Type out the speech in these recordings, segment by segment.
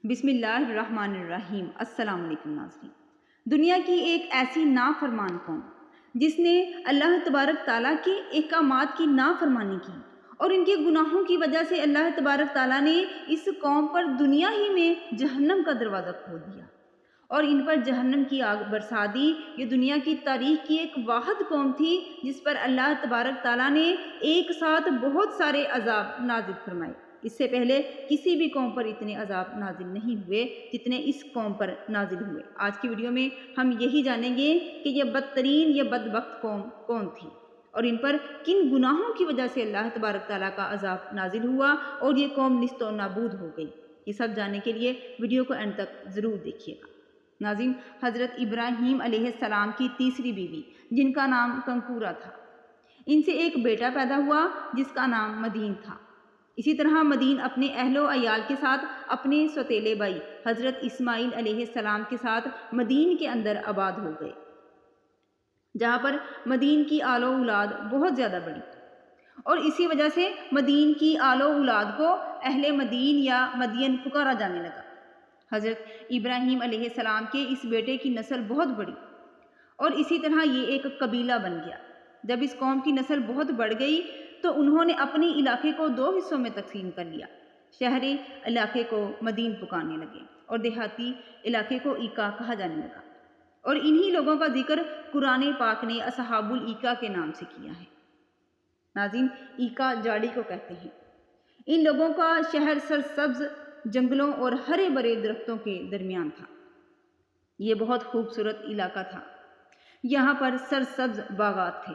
بسم اللہ الرحمن الرحیم۔ السلام علیکم ناظرین۔ دنیا کی ایک ایسی نافرمان قوم جس نے اللہ تبارک تعالیٰ کے احکامات کی نافرمانی کی اور ان کے گناہوں کی وجہ سے اللہ تبارک تعالیٰ نے اس قوم پر دنیا ہی میں جہنم کا دروازہ کھول دیا اور ان پر جہنم کی آگ برسا دی۔ یہ دنیا کی تاریخ کی ایک واحد قوم تھی جس پر اللہ تبارک تعالیٰ نے ایک ساتھ بہت سارے عذاب نازل فرمائے۔ اس سے پہلے کسی بھی قوم پر اتنے عذاب نازل نہیں ہوئے جتنے اس قوم پر نازل ہوئے۔ آج کی ویڈیو میں ہم یہی جانیں گے کہ یہ بدترین یہ بدبخت قوم کون تھی اور ان پر کن گناہوں کی وجہ سے اللہ تبارک تعالیٰ کا عذاب نازل ہوا اور یہ قوم نیست و نابود ہو گئی۔ یہ سب جاننے کے لیے ویڈیو کو اینڈ تک ضرور دیکھیے گا۔ ناظرین، حضرت ابراہیم علیہ السلام کی تیسری بیوی جن کا نام کنکورہ تھا، ان سے ایک بیٹا پیدا ہوا جس کا نام مدین تھا۔ اسی طرح مدین اپنے اہل و عیال کے ساتھ اپنے سوتیلے بھائی حضرت اسماعیل علیہ السلام کے ساتھ مدین کے اندر آباد ہو گئے، جہاں پر مدین کی آل و اولاد بہت زیادہ بڑی اور اسی وجہ سے مدین کی آل و اولاد کو اہل مدین یا مدین پکارا جانے لگا۔ حضرت ابراہیم علیہ السلام کے اس بیٹے کی نسل بہت بڑی اور اسی طرح یہ ایک قبیلہ بن گیا۔ جب اس قوم کی نسل بہت بڑھ گئی تو انہوں نے اپنے علاقے کو دو حصوں میں تقسیم کر لیا۔ شہری علاقے کو مدین پکارنے لگے اور دیہاتی علاقے کو ایکا کہا جانے لگا، اور انہی لوگوں کا ذکر قرآن پاک نے اصحاب الایکا کے نام سے کیا ہے۔ ناظرین، ایکا جاڑی کو کہتے ہیں۔ ان لوگوں کا شہر سرسبز جنگلوں اور ہرے بھرے درختوں کے درمیان تھا۔ یہ بہت خوبصورت علاقہ تھا۔ یہاں پر سرسبز باغات تھے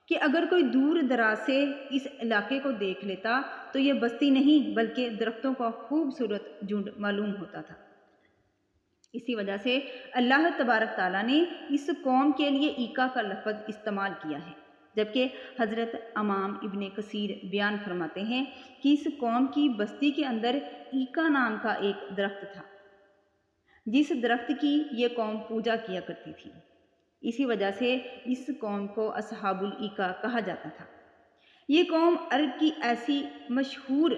کہ اگر کوئی دور دراز سے اس علاقے کو دیکھ لیتا تو یہ بستی نہیں بلکہ درختوں کا خوبصورت جھنڈ معلوم ہوتا تھا۔ اسی وجہ سے اللہ تبارک تعالیٰ نے اس قوم کے لیے ایکا کا لفظ استعمال کیا ہے، جبکہ حضرت امام ابن کثیر بیان فرماتے ہیں کہ اس قوم کی بستی کے اندر ایکا نام کا ایک درخت تھا جس درخت کی یہ قوم پوجا کیا کرتی تھی۔ اسی وجہ سے اس قوم کو اصحاب الایکا کہا جاتا تھا۔ یہ قوم عرب کی ایسی مشہور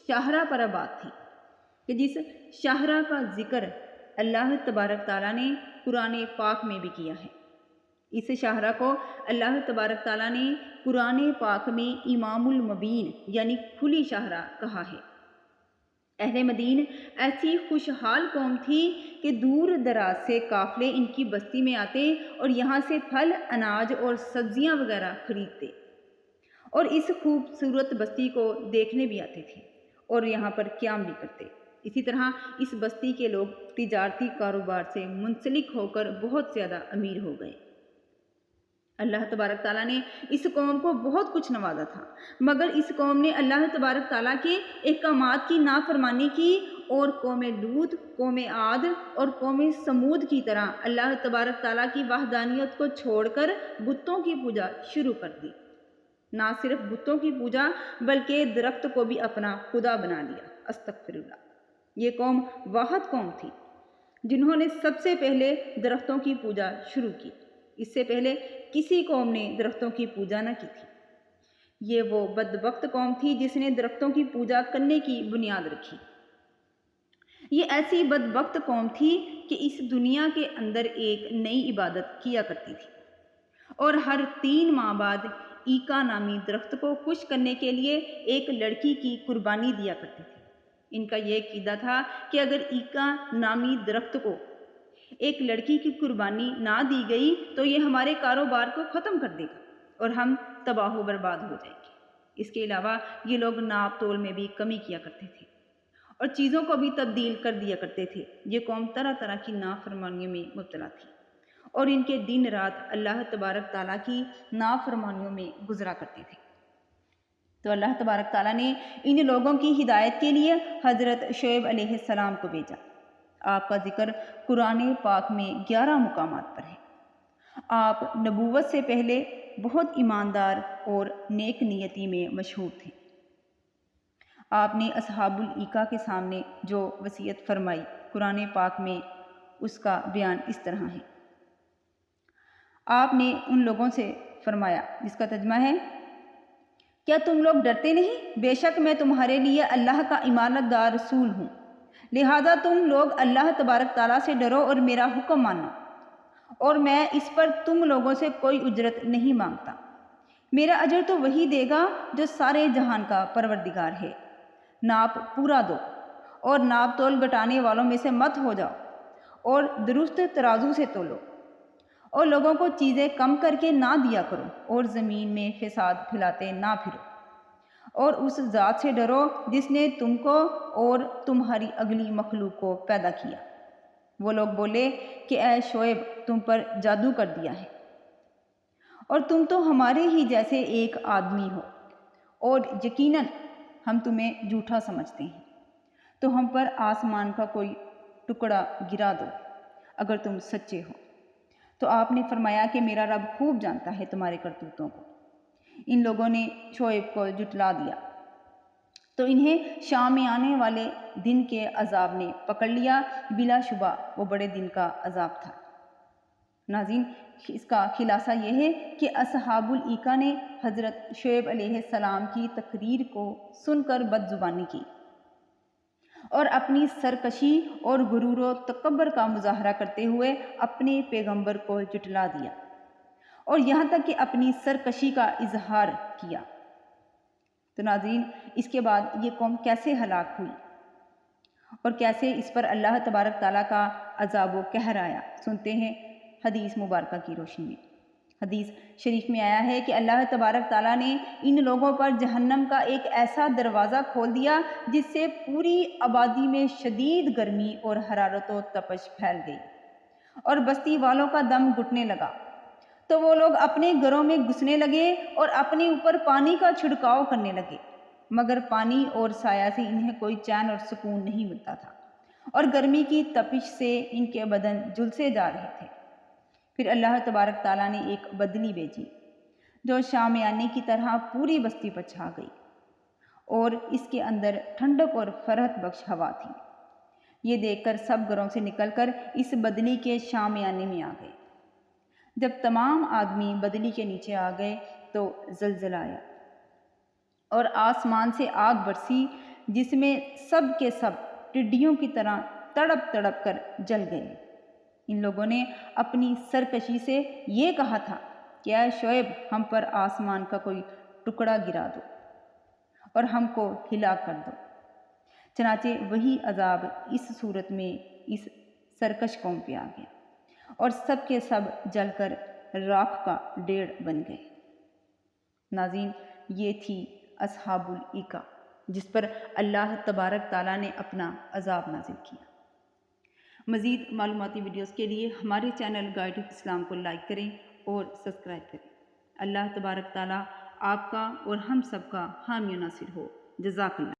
شاہراہ پر آباد تھی کہ جس شاہراہ کا ذکر اللہ تبارک تعالیٰ نے قرآن پاک میں بھی کیا ہے۔ اس شاہراہ کو اللہ تبارک تعالیٰ نے قرآن پاک میں امام المبین یعنی کھلی شاہراہ کہا ہے۔ اہل مدین ایسی خوشحال قوم تھی کہ دور دراز سے قافلے ان کی بستی میں آتے اور یہاں سے پھل، اناج اور سبزیاں وغیرہ خریدتے اور اس خوبصورت بستی کو دیکھنے بھی آتے تھے اور یہاں پر قیام بھی کرتے۔ اسی طرح اس بستی کے لوگ تجارتی کاروبار سے منسلک ہو کر بہت زیادہ امیر ہو گئے۔ اللہ تبارک تعالیٰ نے اس قوم کو بہت کچھ نوازا تھا، مگر اس قوم نے اللہ تبارک تعالیٰ کے احکامات کی نافرمانی کی اور قوم لوط، قوم عاد اور قوم سمود کی طرح اللہ تبارک تعالیٰ کی وحدانیت کو چھوڑ کر بتوں کی پوجا شروع کر دی۔ نہ صرف بتوں کی پوجا بلکہ درخت کو بھی اپنا خدا بنا لیا۔ استغفر اللہ۔ یہ قوم واحد قوم تھی جنہوں نے سب سے پہلے درختوں کی پوجا شروع کی۔ اس سے پہلے کسی قوم نے درختوں کی پوجا نہ کی تھی۔ یہ وہ بدبخت قوم تھی جس نے درختوں کی پوجا کرنے کی بنیاد رکھی۔ یہ ایسی بدبخت قوم تھی کہ اس دنیا کے اندر ایک نئی عبادت کیا کرتی تھی اور ہر 3 ماہ بعد ایکا نامی درخت کو خوش کرنے کے لیے ایک لڑکی کی قربانی دیا کرتی تھی۔ ان کا یہ عقیدہ تھا کہ اگر ایکا نامی درخت کو ایک لڑکی کی قربانی نہ دی گئی تو یہ ہمارے کاروبار کو ختم کر دے گا اور ہم تباہ و برباد ہو جائیں گے۔ اس کے علاوہ یہ لوگ ناپ تول میں بھی کمی کیا کرتے تھے اور چیزوں کو بھی تبدیل کر دیا کرتے تھے۔ یہ قوم طرح طرح کی نافرمانیوں میں مبتلا تھی اور ان کے دن رات اللہ تبارک تعالیٰ کی نافرمانیوں میں گزرا کرتے تھے۔ تو اللہ تبارک تعالیٰ نے ان لوگوں کی ہدایت کے لیے حضرت شعیب علیہ السلام کو بھیجا۔ آپ کا ذکر قرآن پاک میں 11 مقامات پر ہے۔ آپ نبوت سے پہلے بہت ایماندار اور نیک نیتی میں مشہور تھے۔ آپ نے اصحاب الایکا کے سامنے جو وصیت فرمائی قرآن پاک میں اس کا بیان اس طرح ہے۔ آپ نے ان لوگوں سے فرمایا، جس کا ترجمہ ہے، کیا تم لوگ ڈرتے نہیں؟ بے شک میں تمہارے لیے اللہ کا امانت دار رسول ہوں۔ لہذا تم لوگ اللہ تبارک تعالیٰ سے ڈرو اور میرا حکم مانو، اور میں اس پر تم لوگوں سے کوئی اجرت نہیں مانگتا۔ میرا اجر تو وہی دے گا جو سارے جہان کا پروردگار ہے۔ ناپ پورا دو اور ناپ تول گھٹانے والوں میں سے مت ہو جاؤ، اور درست ترازو سے تولو، اور لوگوں کو چیزیں کم کر کے نہ دیا کرو، اور زمین میں فساد پھیلاتے نہ پھرو، اور اس ذات سے ڈرو جس نے تم کو اور تمہاری اگلی مخلوق کو پیدا کیا۔ وہ لوگ بولے کہ اے شعیب، تم پر جادو کر دیا ہے، اور تم تو ہمارے ہی جیسے ایک آدمی ہو، اور یقیناً ہم تمہیں جھوٹا سمجھتے ہیں، تو ہم پر آسمان کا کوئی ٹکڑا گرا دو اگر تم سچے ہو۔ تو آپ نے فرمایا کہ میرا رب خوب جانتا ہے تمہارے کرتوتوں کو۔ ان لوگوں نے شعیب کو جھٹلا دیا تو انہیں شام میں آنے والے دن کے عذاب نے پکڑ لیا، بلا شبہ وہ بڑے دن کا عذاب تھا۔ ناظرین، اس کا خلاصہ یہ ہے کہ اصحاب الایکا نے حضرت شعیب علیہ السلام کی تقریر کو سن کر بد زبانی کی، اور اپنی سرکشی اور غرور و تکبر کا مظاہرہ کرتے ہوئے اپنے پیغمبر کو جھٹلا دیا، اور یہاں تک کہ اپنی سرکشی کا اظہار کیا۔ تو ناظرین، اس کے بعد یہ قوم کیسے ہلاک ہوئی اور کیسے اس پر اللہ تبارک تعالیٰ کا عذاب و قہر آیا، سنتے ہیں حدیث مبارکہ کی روشنی میں۔ حدیث شریف میں آیا ہے کہ اللہ تبارک تعالیٰ نے ان لوگوں پر جہنم کا ایک ایسا دروازہ کھول دیا جس سے پوری آبادی میں شدید گرمی اور حرارت و تپش پھیل گئی، اور بستی والوں کا دم گھٹنے لگا۔ تو وہ لوگ اپنے گھروں میں گھسنے لگے اور اپنے اوپر پانی کا چھڑکاؤ کرنے لگے، مگر پانی اور سایہ سے انہیں کوئی چین اور سکون نہیں ملتا تھا، اور گرمی کی تپش سے ان کے بدن جھلسے جا رہے تھے۔ پھر اللہ تبارک تعالیٰ نے ایک بدلی بھیجی جو شامیانے کی طرح پوری بستی پر چھا گئی، اور اس کے اندر ٹھنڈک اور فرحت بخش ہوا تھی۔ یہ دیکھ کر سب گھروں سے نکل کر اس بدلی کے شامیانے میں آ گئے۔ جب تمام آدمی بدلی کے نیچے آ گئے تو زلزلہ آیا، اور آسمان سے آگ برسی جس میں سب کے سب ٹڈیوں کی طرح تڑپ تڑپ کر جل گئے۔ ان لوگوں نے اپنی سرکشی سے یہ کہا تھا کہ اے شعیب، ہم پر آسمان کا کوئی ٹکڑا گرا دو اور ہم کو ہلاک کر دو۔ چنانچہ وہی عذاب اس صورت میں اس سرکش قوم پہ آ گیا، اور سب کے سب جل کر راکھ کا ڈھیر بن گئے۔ ناظرین، یہ تھی اصحاب الایکا جس پر اللہ تبارک تعالیٰ نے اپنا عذاب نازل کیا۔ مزید معلوماتی ویڈیوز کے لیے ہمارے چینل گائیڈ آف اسلام کو لائک کریں اور سبسکرائب کریں۔ اللہ تبارک تعالیٰ آپ کا اور ہم سب کا حامی و ناصر ہو۔ جزاک اللہ۔